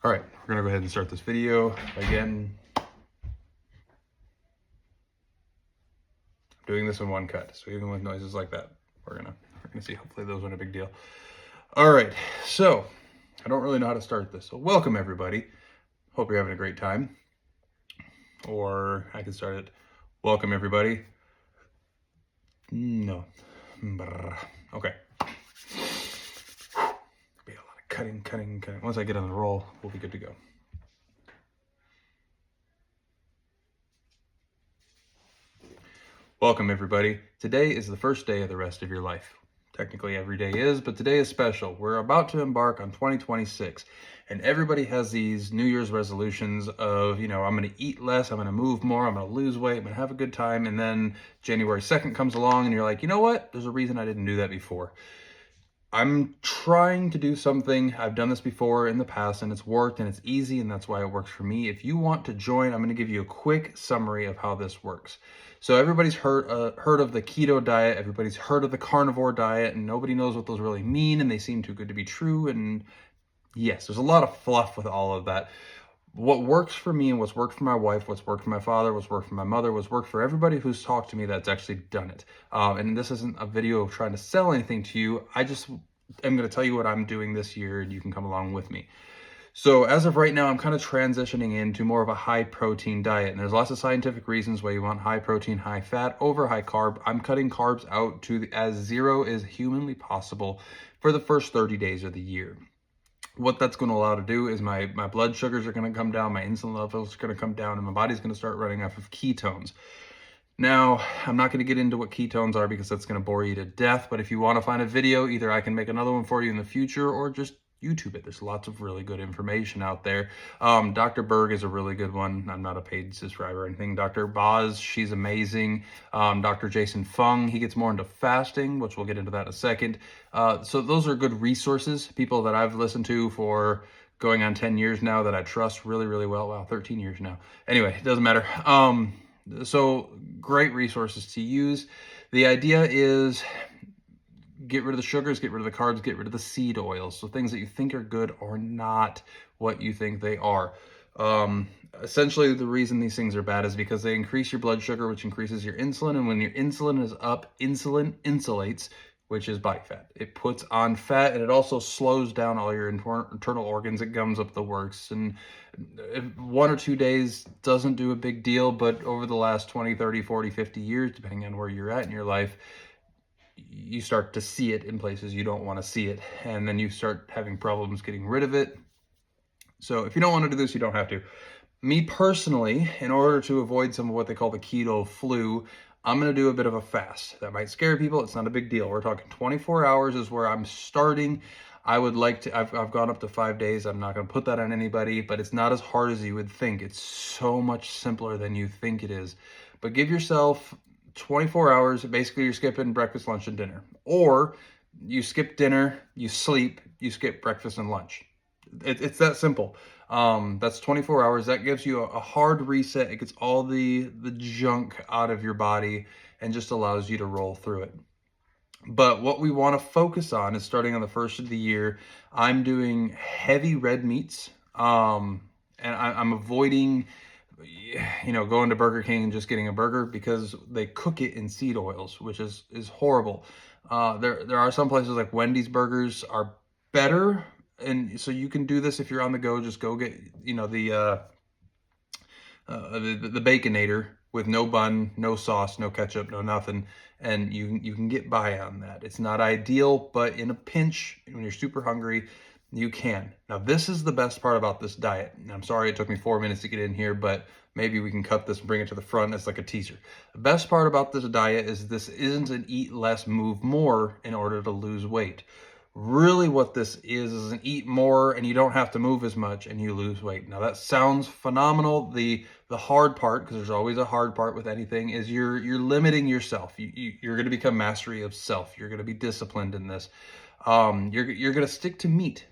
All right, we're gonna go ahead and start this video again. I'm doing this in one cut, so even with noises like that, we're gonna see. Hopefully those aren't a big deal. All right, so I don't really know how to start this, so welcome everybody. Hope you're having a great time. Or I can start it. Welcome everybody. No. Okay. Be a lot of cutting. Once I get on the roll, we'll be good to go. Welcome everybody. Today is the first day of the rest of your life. Technically every day is, but today is special. We're about to embark on 2026, and everybody has these New Year's resolutions of, I'm going to eat less, I'm going to move more, I'm going to lose weight, I'm going to have a good time, and then January 2nd comes along and you're like, you know what? There's a reason I didn't do that before. I'm trying to do something. I've done this before in the past and it's worked and it's easy, and that's why it works for me. If you want to join, I'm going to give you a quick summary of how this works. So everybody's heard of the keto diet. Everybody's heard of the carnivore diet, and nobody knows what those really mean, and they seem too good to be true. And yes, there's a lot of fluff with all of that. What works for me and what's worked for my wife, what's worked for my father, what's worked for my mother, what's worked for everybody who's talked to me that's actually done it. And this isn't a video of trying to sell anything to you. I just am going to tell you what I'm doing this year, and you can come along with me. So as of right now, I'm kind of transitioning into more of a high protein diet. And there's lots of scientific reasons why you want high protein, high fat over high carb. I'm cutting carbs out to as zero as humanly possible for the first 30 days of the year. What that's going to allow to do is my blood sugars are going to come down, my insulin levels are going to come down, and my body's going to start running off of ketones. Now, I'm not going to get into what ketones are because that's going to bore you to death, but if you want to find a video, either I can make another one for you in the future or just YouTube it. There's lots of really good information out there. Dr. Berg is a really good one. I'm not a paid subscriber or anything. Dr. Boz, she's amazing. Dr. Jason Fung, he gets more into fasting, which we'll get into that in a second. So those are good resources, people that I've listened to for going on 10 years now that I trust really, really well. Wow, 13 years now. Anyway, it doesn't matter. So great resources to use. The idea is get rid of the sugars, get rid of the carbs, get rid of the seed oils. So things that you think are good are not what you think they are. Essentially, the reason these things are bad is because they increase your blood sugar, which increases your insulin. And when your insulin is up, insulin insulates, which is body fat. It puts on fat, and it also slows down all your internal organs. It gums up the works. And 1 or 2 days doesn't do a big deal, but over the last 20, 30, 40, 50 years, depending on where you're at in your life, you start to see it in places you don't want to see it, and then you start having problems getting rid of it. So if you don't want to do this, you don't have to. Me personally, in order to avoid some of what they call the keto flu, I'm going to do a bit of a fast. That might scare people. It's not a big deal. We're talking 24 hours is where I'm starting. I would like to, I've gone up to 5 days. I'm not going to put that on anybody, but it's not as hard as you would think. It's so much simpler than you think it is. But give yourself 24 hours. Basically, you're skipping breakfast, lunch, and dinner. Or you skip dinner, you sleep, you skip breakfast and lunch. It's that simple. That's 24 hours. That gives you a hard reset. It gets all the junk out of your body and just allows you to roll through it. But what we want to focus on is starting on the first of the year. I'm doing heavy red meats. And I'm avoiding, going to Burger King and just getting a burger because they cook it in seed oils, which is horrible. There are some places like Wendy's burgers are better. And so you can do this if you're on the go. Just go get, the Baconator with no bun, no sauce, no ketchup, no nothing, and you can get by on that. It's not ideal, but in a pinch, when you're super hungry, you can. Now, this is the best part about this diet. And I'm sorry it took me 4 minutes to get in here, but maybe we can cut this and bring it to the front as like a teaser. The best part about this diet is this isn't an eat less, move more in order to lose weight. Really what this is an eat more and you don't have to move as much and you lose weight. Now that sounds phenomenal. The hard part, because there's always a hard part with anything, is you're limiting yourself. You're going to become mastery of self. You're going to be disciplined in this. You're going to stick to meat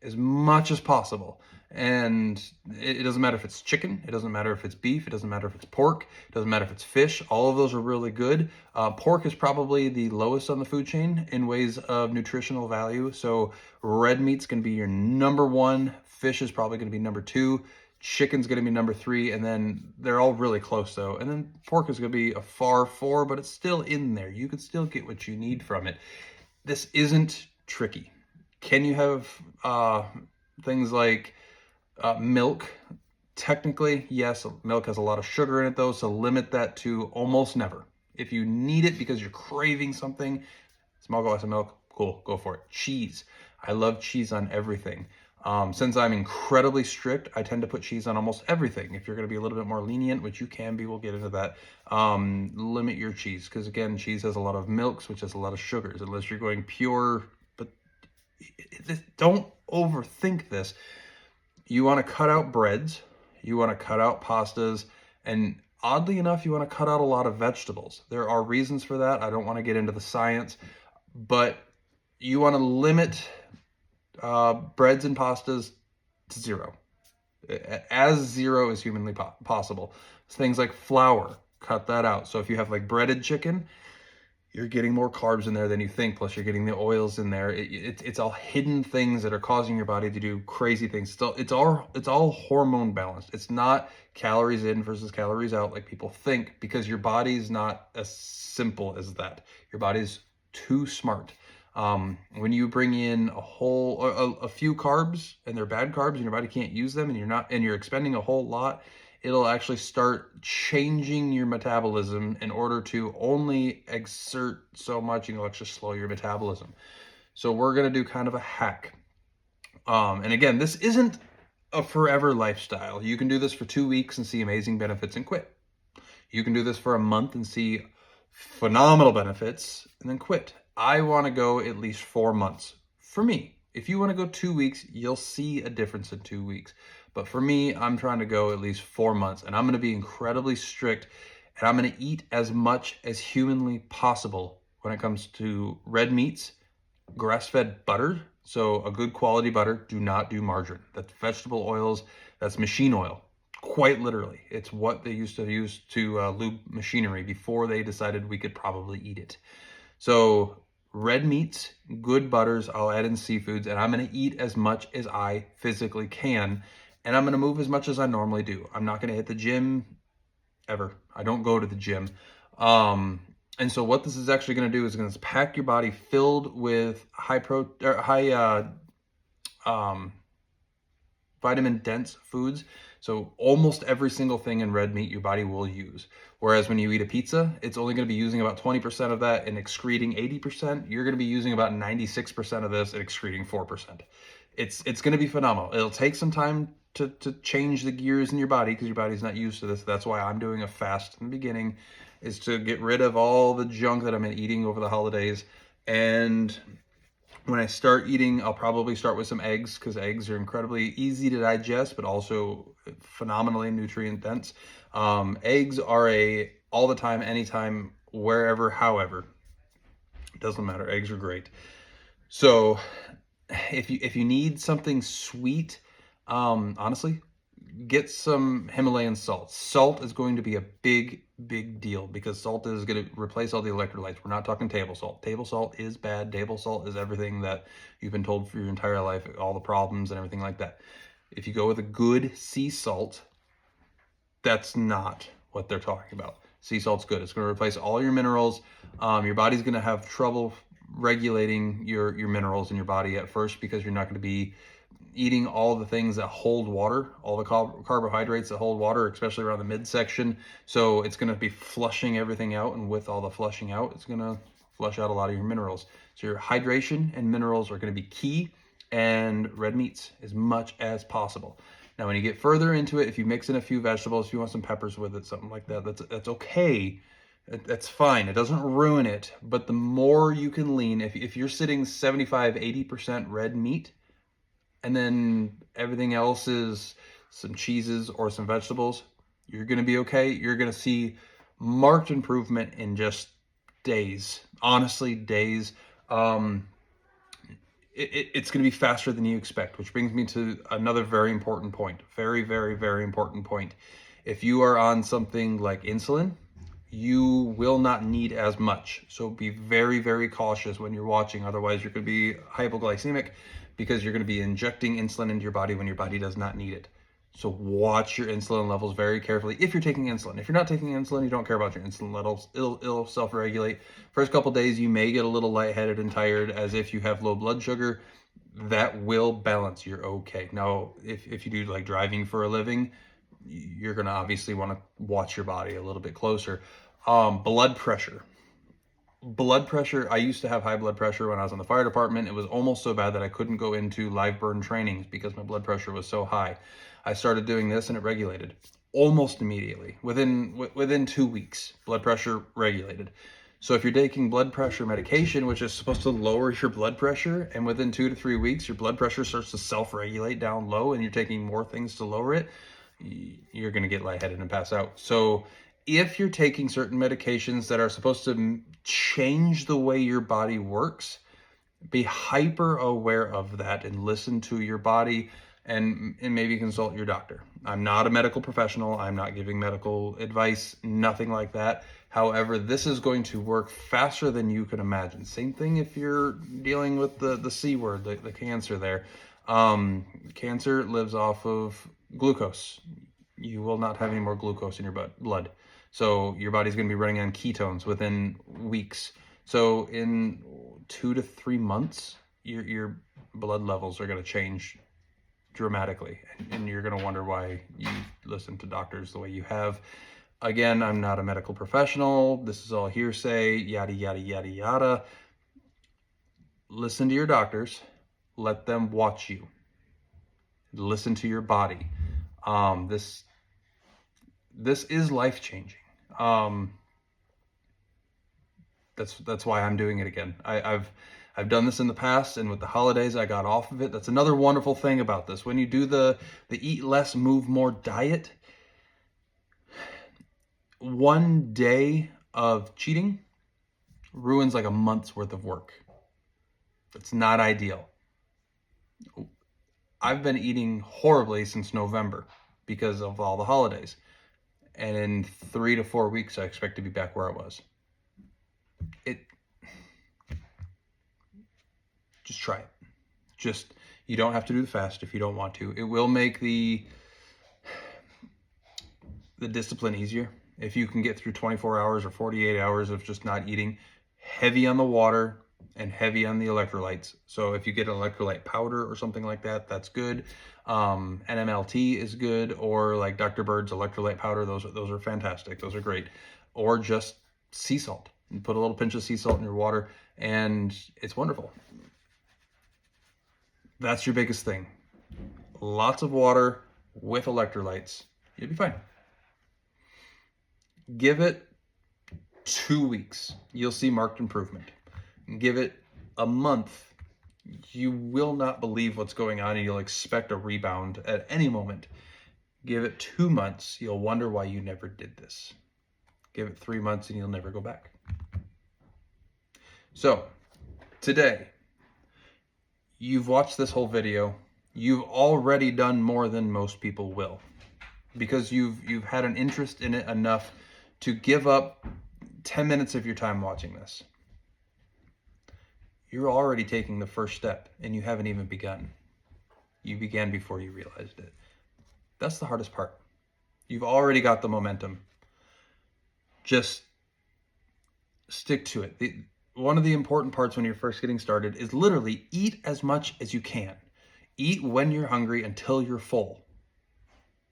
as much as possible. And it doesn't matter if it's chicken, it doesn't matter if it's beef, it doesn't matter if it's pork, it doesn't matter if it's fish. All of those are really good. Pork is probably the lowest on the food chain in ways of nutritional value. So red meat's going to be your number one. Fish is probably going to be number two. Chicken's going to be number three. And then they're all really close though. And then pork is going to be a far four, but it's still in there. You can still get what you need from it. This isn't tricky. Can you have things like milk? Technically, yes, milk has a lot of sugar in it though, so limit that to almost never. If you need it because you're craving something, small glass of milk, cool, go for it. Cheese. I love cheese on everything. Since I'm incredibly strict, I tend to put cheese on almost everything. If you're going to be a little bit more lenient, which you can be, we'll get into that, limit your cheese. Because again, cheese has a lot of milks, which has a lot of sugars, unless you're going pure. But don't overthink this. You want to cut out breads, you want to cut out pastas, and oddly enough, you want to cut out a lot of vegetables. There are reasons for that. I don't want to get into the science, but you want to limit breads and pastas to zero, as zero as humanly possible. Things like flour, cut that out. So if you have like breaded chicken, you're getting more carbs in there than you think, plus you're getting the oils in there. It's all hidden things that are causing your body to do crazy things. It's all hormone balanced. It's not calories in versus calories out like people think, because your body's not as simple as that. Your body's too smart. When you bring in a few carbs and they're bad carbs and your body can't use them, and you're expending a whole lot, it'll actually start changing your metabolism in order to only exert so much, and it'll actually slow your metabolism. So we're going to do kind of a hack. And again, this isn't a forever lifestyle. You can do this for 2 weeks and see amazing benefits and quit. You can do this for a month and see phenomenal benefits and then quit. I want to go at least 4 months. For me, if you want to go 2 weeks, you'll see a difference in 2 weeks. But for me, I'm trying to go at least 4 months, and I'm going to be incredibly strict, and I'm going to eat as much as humanly possible when it comes to red meats, grass-fed butter. So a good quality butter. Do not do margarine. That's vegetable oils. That's machine oil. Quite literally. It's what they used to use to lube machinery before they decided we could probably eat it. So red meats, good butters, I'll add in seafoods, and I'm going to eat as much as I physically can, and I'm going to move as much as I normally do. I'm not going to hit the gym ever. I don't go to the gym. And so what this is actually going to do is going to pack your body filled with high vitamin dense foods. So almost every single thing in red meat your body will use. Whereas when you eat a pizza, it's only going to be using about 20% of that and excreting 80%. You're going to be using about 96% of this and excreting 4%. It's going to be phenomenal. It'll take some time to change the gears in your body because your body's not used to this. That's why I'm doing a fast in the beginning, is to get rid of all the junk that I've been eating over the holidays. And when I start eating, I'll probably start with some eggs, because eggs are incredibly easy to digest, but also phenomenally nutrient dense. Eggs are all the time, anytime, wherever, however. It doesn't matter. Eggs are great. So if you need something sweet, honestly, get some Himalayan salt. Salt is going to be a big deal, because salt is going to replace all the electrolytes. We're not talking table salt. Table salt is bad. Table salt is everything that you've been told for your entire life, all the problems and everything like that. If you go with a good sea salt, that's not what they're talking about. Sea salt's good. It's going to replace all your minerals. Your body's going to have trouble regulating your minerals in your body at first, because you're not going to be eating all the things that hold water, all the carbohydrates that hold water, especially around the midsection. So it's going to be flushing everything out, and with all the flushing out, it's going to flush out a lot of your minerals. So your hydration and minerals are going to be key, and red meats as much as possible. Now, when you get further into it, if you mix in a few vegetables, if you want some peppers with it, something like that, that's okay. That's fine. It doesn't ruin it. But the more you can lean, if you're sitting 75, 80% red meat, and then everything else is some cheeses or some vegetables, you're going to be okay. You're going to see marked improvement in just days. Honestly, days. it's going to be faster than you expect, which brings me to another very important point. Very, very, very important point. If you are on something like insulin, you will not need as much. So be very, very cautious when you're watching. Otherwise, you're going to be hypoglycemic because you're going to be injecting insulin into your body when your body does not need it. So watch your insulin levels very carefully if you're taking insulin. If you're not taking insulin, you don't care about your insulin levels. It'll self-regulate. First couple days, you may get a little lightheaded and tired as if you have low blood sugar. That will balance. You're okay. Now, if you do like driving for a living, you're going to obviously want to watch your body a little bit closer. Blood pressure. Blood pressure. I used to have high blood pressure when I was in the fire department. It was almost so bad that I couldn't go into live burn trainings because my blood pressure was so high. I started doing this and it regulated almost immediately. Within 2 weeks, blood pressure regulated. So if you're taking blood pressure medication, which is supposed to lower your blood pressure, and within 2 to 3 weeks, your blood pressure starts to self-regulate down low and you're taking more things to lower it, you're going to get lightheaded and pass out. So if you're taking certain medications that are supposed to change the way your body works, be hyper aware of that and listen to your body and maybe consult your doctor. I'm not a medical professional. I'm not giving medical advice, nothing like that. However, this is going to work faster than you can imagine. Same thing if you're dealing with the C word, the cancer there. Cancer lives off of glucose. You will not have any more glucose in your blood. So your body's going to be running on ketones within weeks. So in 2 to 3 months, your blood levels are going to change dramatically. And you're going to wonder why you listen to doctors the way you have. Again, I'm not a medical professional. This is all hearsay, yada, yada, yada, yada. Listen to your doctors. Let them watch you. Listen to your body. This is life-changing. That's why I'm doing it again. I've done this in the past, and with the holidays, I got off of it. That's another wonderful thing about this. When you do the eat less, move more diet, one day of cheating ruins like a month's worth of work. It's not ideal. I've been eating horribly since November because of all the holidays. And in 3 to 4 weeks, I expect to be back where I was. Just try it. You don't have to do the fast if you don't want to. It will make the discipline easier. If you can get through 24 hours or 48 hours of just not eating, heavy on the water and heavy on the electrolytes. So if you get an electrolyte powder or something like that, that's good. NMLT is good, or like Dr. Bird's electrolyte powder. Those are fantastic. Those are great. Or just sea salt. You put a little pinch of sea salt in your water and it's wonderful. That's your biggest thing. Lots of water with electrolytes. You'll be fine. Give it 2 weeks. You'll see marked improvement. Give it a month. You will not believe what's going on and you'll expect a rebound at any moment. Give it 2 months. You'll wonder why you never did this. Give it 3 months and you'll never go back. So, today, you've watched this whole video. You've already done more than most people will because you've had an interest in it enough to give up 10 minutes of your time watching this. You're already taking the first step and you haven't even begun. You began before you realized it. That's the hardest part. You've already got the momentum. Just stick to it. One of the important parts when you're first getting started is literally eat as much as you can. Eat when you're hungry until you're full.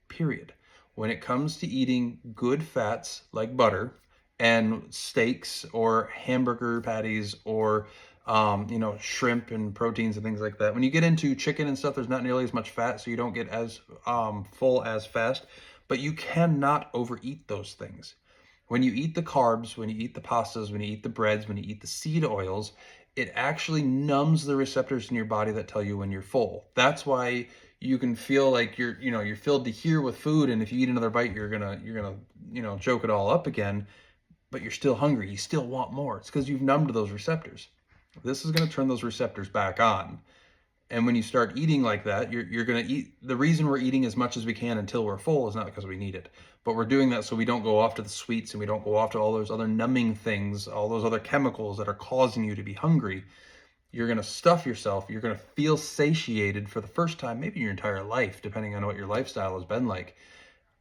Period. When it comes to eating good fats like butter and steaks or hamburger patties or shrimp and proteins and things like that. When you get into chicken and stuff, there's not nearly as much fat, so you don't get as full as fast, but you cannot overeat those things. When you eat the carbs, when you eat the pastas, when you eat the breads, when you eat the seed oils, it actually numbs the receptors in your body that tell you when you're full. That's why you can feel like you're filled to here with food, and if you eat another bite, you're gonna choke it all up again, but you're still hungry. You still want more. It's because you've numbed those receptors. This is going to turn those receptors back on. And when you start eating like that, you're going to eat. The reason we're eating as much as we can until we're full is not because we need it, but we're doing that so we don't go off to the sweets and we don't go off to all those other numbing things, all those other chemicals that are causing you to be hungry. You're going to stuff yourself. You're going to feel satiated for the first time, maybe your entire life, depending on what your lifestyle has been like.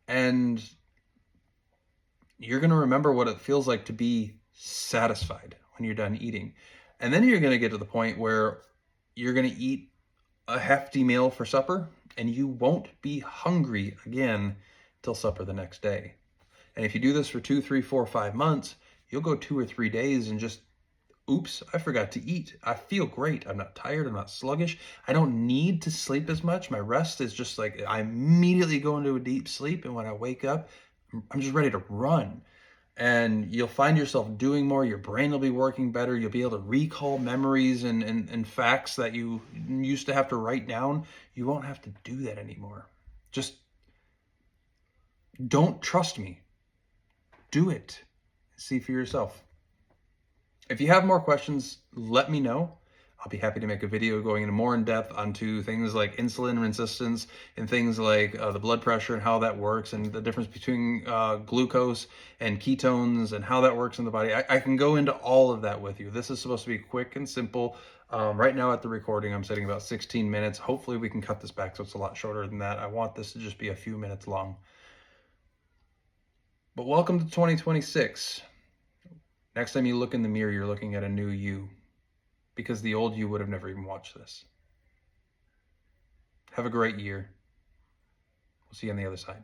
And you're going to remember what it feels like to be satisfied when you're done eating. And then you're going to get to the point where you're going to eat a hefty meal for supper and you won't be hungry again till supper the next day. And if you do this for 2, 3, 4, 5 months, you'll go 2 or 3 days and just, oops, I forgot to eat. I feel great. I'm not tired. I'm not sluggish. I don't need to sleep as much. My rest is just like, I immediately go into a deep sleep. And when I wake up, I'm just ready to run. And you'll find yourself doing more. Your brain will be working better. You'll be able to recall memories and facts that you used to have to write down. You won't have to do that anymore. Just don't trust me. Do it. See for yourself. If you have more questions, let me know. I'll be happy to make a video going into more in depth onto things like insulin resistance and things like the blood pressure and how that works and the difference between glucose and ketones and how that works in the body. I can go into all of that with you. This is supposed to be quick and simple. Right now at the recording, I'm sitting about 16 minutes. Hopefully we can cut this back so it's a lot shorter than that. I want this to just be a few minutes long. But welcome to 2026. Next time you look in the mirror, you're looking at a new you, because the old you would have never even watched this. Have a great year. We'll see you on the other side.